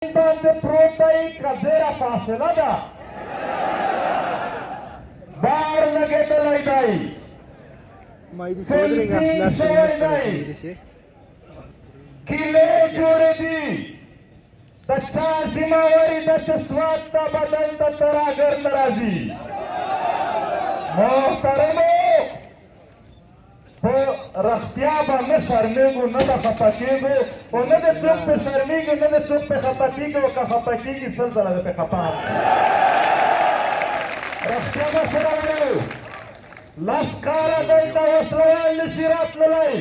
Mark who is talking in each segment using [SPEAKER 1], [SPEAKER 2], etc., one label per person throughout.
[SPEAKER 1] باندې پروت دی که ډېره فاصله ده بار لګېدلی دی فنسینګ شوی دی کیلې جوړې دي د چا ذمهواري ده چې سوات ته بدل ته تراګر نه راځي محترمو په رښتیا به نه شرمېږو نه به خفه کېږو او نه د څوک پې شرمېږي نه د څوک پې خفه کېږي او که خفه کېږي سل ځله د پې خفه هم رښتیا به سره وایو لس کاله دلته وسلوال نشي راتللی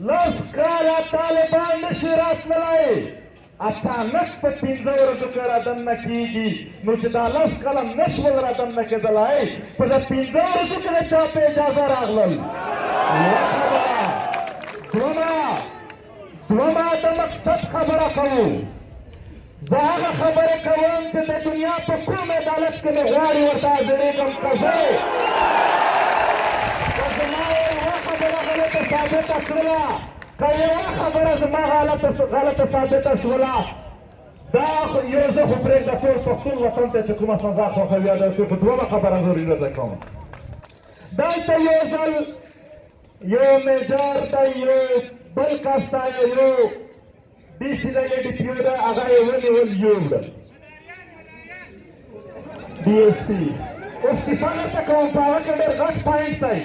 [SPEAKER 1] لس کاله طالبان نشي راتللی اچانک په 15 ورځو کې رادننه کېږي نو چې دا لس کاله نشول رادننه کېدلی په د 15 ورځو کې د چا په اجازه راغلل دومره د مقصد خبره کوو زه هغه خبرې کوم چې د دنیا په کوم عدالت کې مې غواړي ورته حاضرېږم که زه که زما یوه خبره غلطه ثابته کړله که یوه خبره زما غلطه ثابته شوله دا یو زه خو پرېږده ټول پښتون وطن ته چې کومه سزا خوښوي یا داسې خو دومره خبره ضروري نه ده کومه دلته یو ځل یو میجر ته یو بل کس ته یو ډي سي دی یا ډي پي او ده هغه یې ونیول یوړل D S C اوس کیسه درته کوم په هغه کې ډېر غټ پوینټ دی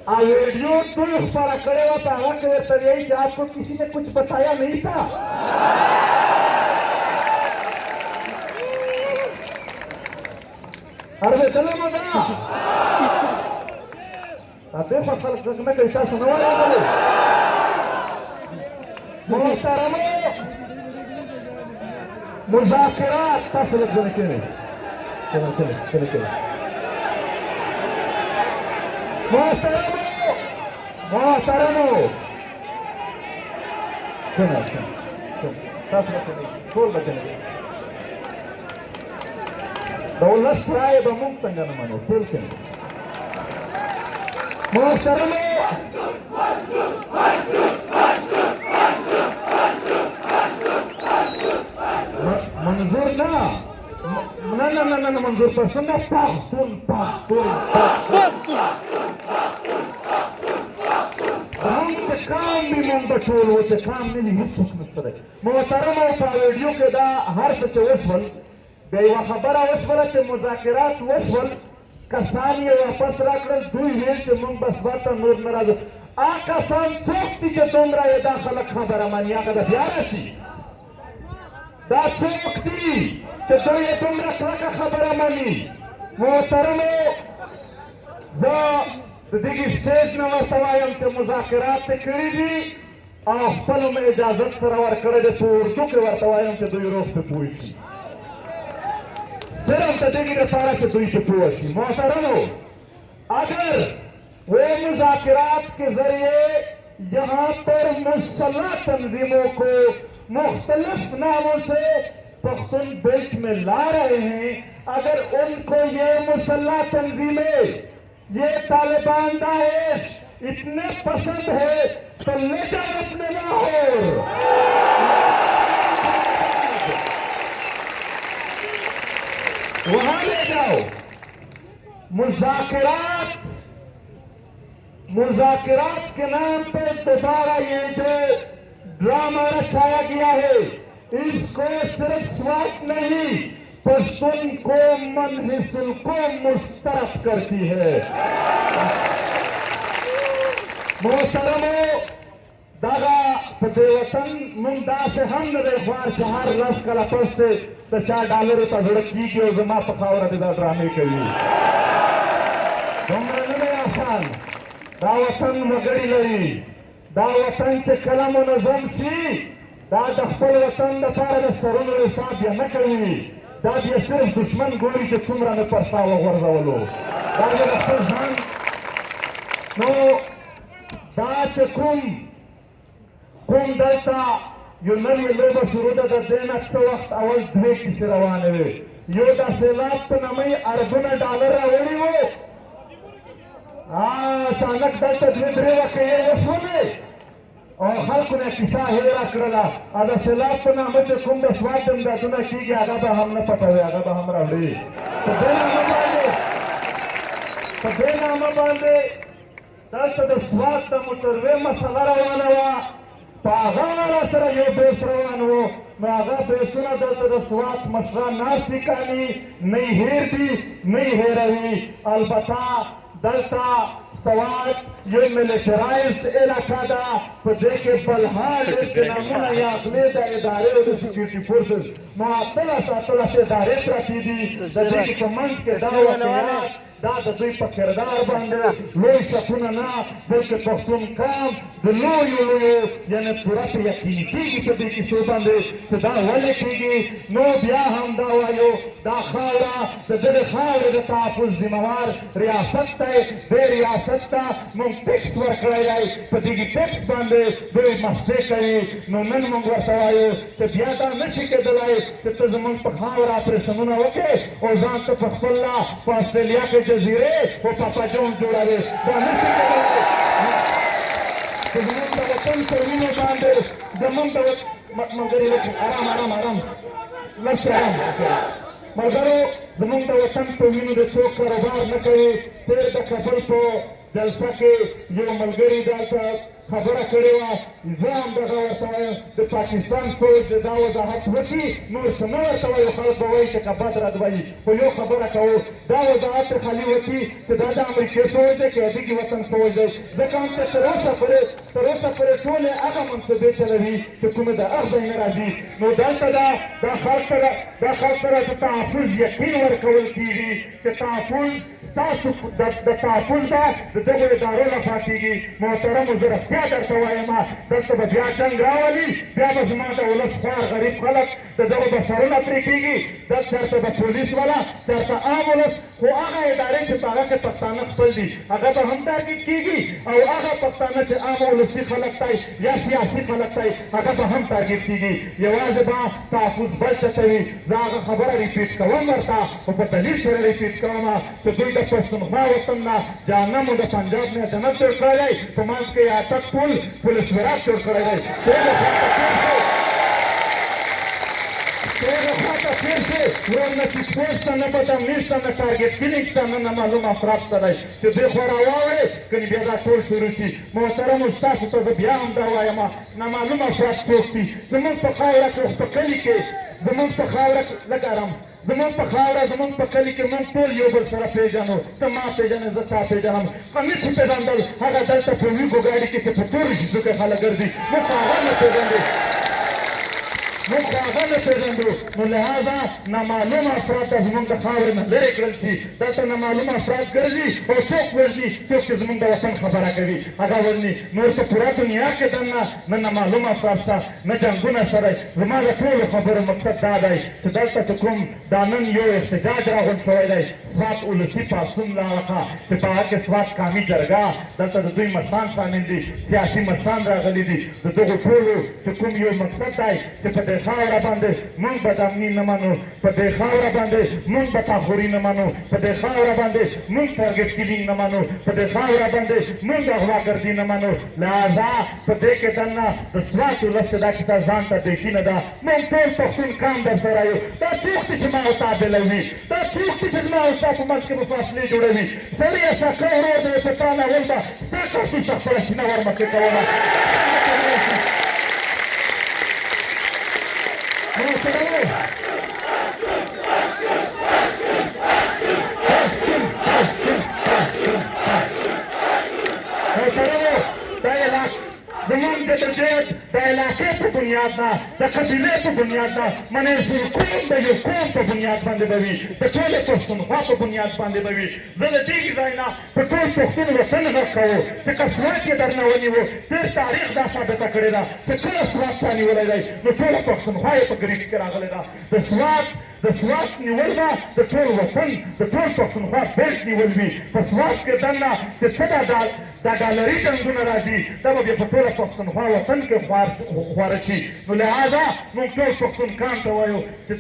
[SPEAKER 1] वीडियो तुम पर करे हुआ था कि यही कि आपको किसी ने कुछ बताया नहीं था अरे चलो मजा अबे फसल में कैसा सुनवा बोले मोहतरम मुज़ाकिरात फसल चले चले चले चले चले मोहतरमो सुनो खोल बचने दौलत राय बमुख संगन मनो खोल के मोहतरमो मंजूर ना ना ना ना ना मंजूर पर सुनो पाखुन काम भी मन बचोल होते काम नहीं हित सुखमत मोहतरम په ویډیو کې دا هر څه چې وشول بیا یوه خبره وشوله چې مذاکرات وشول کسان یې واپس راکړل دوی ویل چې موږ بس ورته نور نه راځو هغه کسان څوک دي چې دومره یې دا خلک خبره مني هغه د بیا راشي دا څوک دي چې دوی یې دومره کلکه خبره مني محترمو زه د دغې سټیج نه ورته وایم چې مذاکرات یې کړي دي او خپلو مې اجازت سره ورکړی دی په اردو کې ورته وایم چې دوی روغ پې پوه شي صرف د دغې لپاره چې دوی پې پوه شي محترمو اگر وہ مذاکرات کے ذریعے یہاں پر مسلح تنظیموں کو مختلف ناموں سے پختون بیلٹ میں لا رہے ہیں اگر ان کو یہ مسلح تنظیمیں یہ طالبان داعش اتنے پسند ہے تو لے جاؤ اپنے لاہور وہاں لے جاؤ مذاکرات کے نام پہ دوبارہ یہ جو ڈرامہ رچایا گیا ہے اس کو صرف سوات نہیں پشتون کو منحصل کو مسترد کرتی ہے محترمو دغه په دې وطن موږ داسې هم نه دی خوار چې هر لس کاله پسې د چا ډالرو ته زړه کېږي او زما په خاوره دې دا ډرامې کوي دومره نه دی آسان دا وطن وګړي لري دا وطن چې کله منظم شي دا د خپل وطن لپاره د سرونو حساب بیا نه کوي دا بیا صرف دشمن ګوري چې څومره مې پر شا وغورځولو دا د خپل ځان نو دا چې کوم دلته یو نوې لوبه شروع ده د دې نه څه وخت اول 2 کیسې روانې وې یو د سیلاب په نامه یې اربونه ډالر راوړي وو اچانک دلته 2-3 واقعې وشولې او خلکو نه کیسه هېره کړله او د سېلاب په نامه چې کوم د سوات امدادونه کېږي هغه به هم نه پټوي هغه به هم راوړي په دې نامه باندې دلته د سوات د موټروې مسله روانه وه په هغه را سره یو بیس روان و نو هغه بیسونه دلته د سوات مشران ناست دي کاني نه یې هېر دي نه یې هېروي البته دلته سوات یو ملیټرایزډ علاقه ده په دې کې بلحال ډېر نامونه یا اغلې د ادارې او د سکیورټي فورسز معطله اتلس ادارې پرتې دي د دې په منځ کې دا واقعیات دا د دوی په کردار باندې لوی شکونه نه بلکې پښتون قام د لویو یعنې پوره په یقیني کېږي په دې کیسو باندې چې دا ولې کېږي نو بیا هم دا وایو دا خاوره د دغې خاورې د تحفظ ذمهوار ریاست دی دې ریاست ته موږ ټکس ورکړی دی په دغې ټکس باندې دوی مستې کوي نو نن موږ ورته وایو چې بیا دا نشي کېدلی چې ته زموږ په خاوره اپریشنونه وکړې او ځان ته په خپل په استرالیا کې جزیرې او پاپا جون جوړوي دا نشي کېدلی چې زموږ د وطن په وینو باندې زموږ د ملګري آرام لږ آرام ملګرو زموږ د وطن په وینو د څوک کاروبار نه کوي تېر د کابل په جلسه کې یو ملګري دلته خبره کړې وه زه هم دغه ورته وایم د پاکستان فوج د دا وضاحت وکړي نور څه نه ورته وایو خلک به وایي چې که بد رد وایي خو یو خبره کوو دا وضاحت یې خالي وکړي چې دا د امریکې فوج دی که د دغې وطن فوج دی ځکه هم چې تر اوسه پورې ټولې هغه منصوبې چلوي چې کومې د هر ځای نه راځي نو دلته دا خلک سره د تحفظ یقین ورکول کېږي چې تحفظ ستاسو د تحفظ به د دغو ادارو لخوا کېږي محترمو زه رښتیا درته وایم دلته به بیا جنګ راولي بیا به زما د ولس خوار غریب خلک د دغو به سرونه پرې کېږي دلته چېرته به پولیس والا چېرته عام ولس خو هغه ادارې چې په هغه کې پښتانه خپل دي هغه به هم تارګېټ کېږي او هغه پښتانه چې عام ولسي خلک دی یا سیاسي خلک دی هغه به هم تارګېټ کېږي یوازې به تحفظ بل څه کوي زه هغه خبره ریپیټ کوم ورته خو په دلیل سره ریپیټ کوم چې دوی د پښتونخوا وطن نه جهنم او د پنجاب نه جنت جوړ کړی دی په منځ کې یې اټک ټول پولیس وراک جوړ کړی دی هغه خواته تېر شي ورور نه چیک پوسټ ته نه بدامنیز ته نه ټارګېټ کلینک ته نه نامعلوم افراد ته دی چې دوی خو راواوړې کنې بیا دا ټول شروع شي محترمو ستاسو ته زه بیا هم دا وایم نامعلوم افراد څوک دي زموږ په خاوره کې په کلي کې زموږ په خاوره کې لږ ارام زموږ په خاوره زموږ په کلي کې موږ ټول یو بل سره پېژنو ته ما پېژنې زه تا پېژنم خو نشي پېژندل هغه دلته په ویګو ګاډي کې چې په تورو شیشو کې خلک ګرځي موږ خو هغه نه پېژنو موږ خو هغه نه پېژنو نو لهذا نامعلوم افراد ته زموږ د خاورې نه لرې کړل شي دلته نامعلوم افراد ګرځي او څوک ورځي څوک چې زموږ د وطن خبره کوي هغه ورني نور په پوره دنیا کې دننه نه نامعلوم افراد شته نه جنګونه سره زما د ټولو خبرو مقصد دا دی چې دلته چې کوم دا نن یو احتجاج راغونډ شوی دی سوات ولسي پاڅون له هغه چې په هغه کې سوات قامي جرګه دلته د دوی مشران شامل دي سیاسي مشران راغلي دي د دغو ټولو چې کوم یو مقصد دی چې په دې خاوره باندې موږ بدامني نه منو په دې خاوره باندې موږ بدخوري نه منو په دې خاوره باندې موږ ټارګېټ کیلینګ نه منو په دې خاوره باندې موږ اغواګردي نه منو لهذا په دې کې دننه د سوات ولس چې دا کیسه ځان ته دیشي نه ده موږ ټول پښتون قام در سره یو دا څوک دي چې ما او تا بېلوي دا څوک دي چې زما او ستا په منځ کې به فاصلې جوړوي سړیه سکه ورور دی چې تا نه ول به ستا کارتوس ته خپله سینه ورمخکې کوله زمونږ د دې د علاقې په بنیاد نه د قبیلې په بنیاد نه منې قوم د یو قوم په بنیاد باندې به وي د ټولې پښتونخوا په بنیاد باندې به وي زه د دې ځای نه په ټول پښتون وطن غږ کوو چې که سوات یې درنه ونیو ډېر تاریخ دا ثابته کړې ده چې کله سوات چا نیولی دی نو ټوله پښتونخوا یې په ګریډ کې راغلې ده د سوات نیول به د ټول وطن د ټول پښتونخوا بیلټ نیول وي په سوات کې دننه چې څه دا ډالري جنګونه راځي دا به بیا په ټوله پښتونخوا وطن کې خواره شي نو لهذا موږ ټول پښتون قام ته وایو چې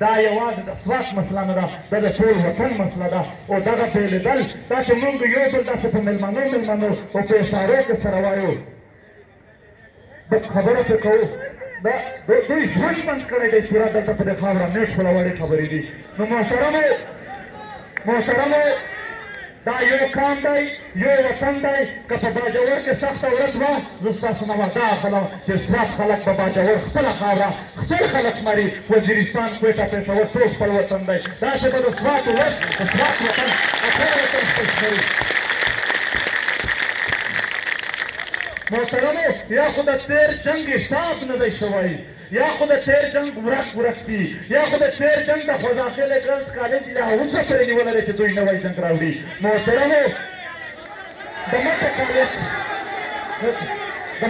[SPEAKER 1] دا یوازې د سوات مسله نه ده دا د ټول وطن مسله ده او دغه بېلېدل دا چې موږ یو بل داسې په مېلمنو او په اشارو کې سره وایو د خبره پرې کوو دوی ژوند بند کړی دی پوره دلته په دې خاوره میش پلوړې خبرې دي. نو محترمو دا یو قام دی یو وطن دی که په باجوړ کې سخته ورځ وه زه ستاسو نه وعده اخلم چې سوات خلک په باجوړ خپله خاوره خپل خلک مري وزیرستان کوټه پېښور ټول خپل وطن دی داسې به د سوات ولس د سوات وطن ټول وطن خپل مري. محترمو یا خو د تېر جنګ حساب نه دی شوی یا خو د تېر جنګ ورک دي یا خو د تېر جنګ د خوځاخېل ګرلز کالج لا اوسه پرې نیولی دی چې دوی نوی جنګ راوړي. محترمو د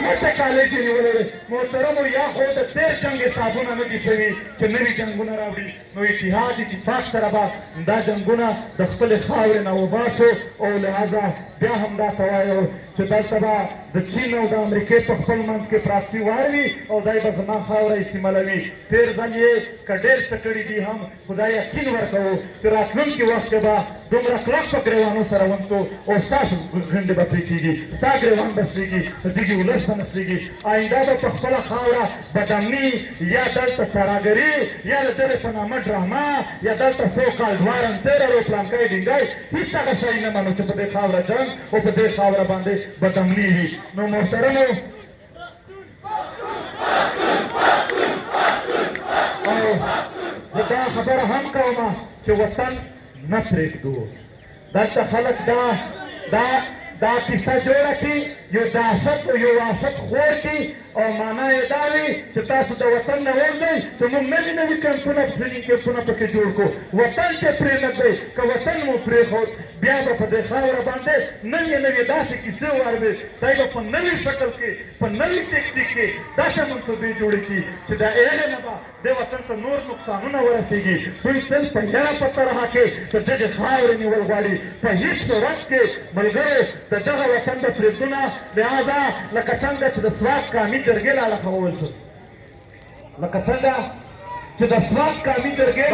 [SPEAKER 1] مټه کالج یې نیولی دی. محترمو یا خو د تېر جنګ حسابونه نه دي شوي چې نوي جنګونه راوړي. نو اتحاد اتفاق سره به دا جنګونه د خپلې خاورې نه وباسو او لهذا بیا هم دا ته وایو چې دلته به د چین او د امریکې په خپل منځ کې پراستي وار وي او دی به زما خاوره استعمالوي. تېر ځل یې که ډېر څه کړي دي هم خدای یقین ورکوو چې راتلونکي وخت کې به دومره کلک په ګریوانو سره ونڅو او ستاسو غنډې به پرې کېږي ستا ګریوان به سرېږي د دغې ولس به نه سرېږي. آینده به په خپله خاوره بدامني یا دلته سراګري یا د دغې په نامه ډرامه یا دلته سو کال ډوارن تېرر او پلانکی ډینګی هېڅ هغه شی نه منو چې په دې خاوره جنګ او په دې خاوره باندې بدامني وي. نو محترمو او زه دا خبره هم کومه چې وطن نه پرېږدو. دلته خلک دا کیسه جوړه کړي یو داست او یو واسط خور کړي او معنا یې دا وي چې تاسو د وطن نه ووځئ چې موږ نوي نوي کمپونه ټرینینګ کمپونه پکې جوړ کړو. وطن چې پرېنږدئ که وطن مو پرېښود بیا به په دې خاوره باندې نوې داسې کیسې واروي دی به په نوي شکل کې په نوي ټیکنیک کې داسې منصوبې جوړې کړي چې د هغې نه به دې وطن ته نور نقصانونه ورسېږي. دوی تل په یره په طرحه کې د دغې خاورې نیول غواړي. په هېڅ صورت کې ملګرو د دغه وطن د پرېږدونه لهذا لکه څنګه چې د سوات قامي جرګې له اړخه وویل شو لکه څنګه چې د سوات قامي جرګې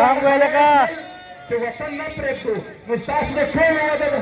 [SPEAKER 1] چې وطن نه پرېږدو نو ستاسو د ټولو وعده ده